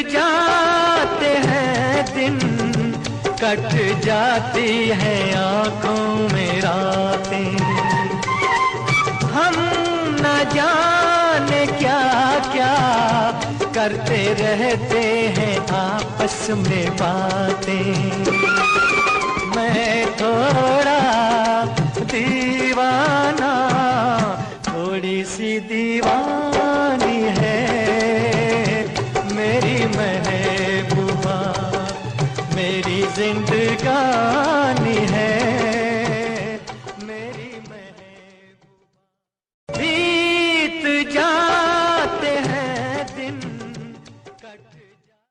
जाते हैं दिन, कट जाती है आंखों में रातें। हम न जाने क्या क्या करते रहते हैं आपस में बातें। मैं थोड़ा दीवाना, थोड़ी सी दीवानी है मेरी महबूबा, मेरी जिंदगानी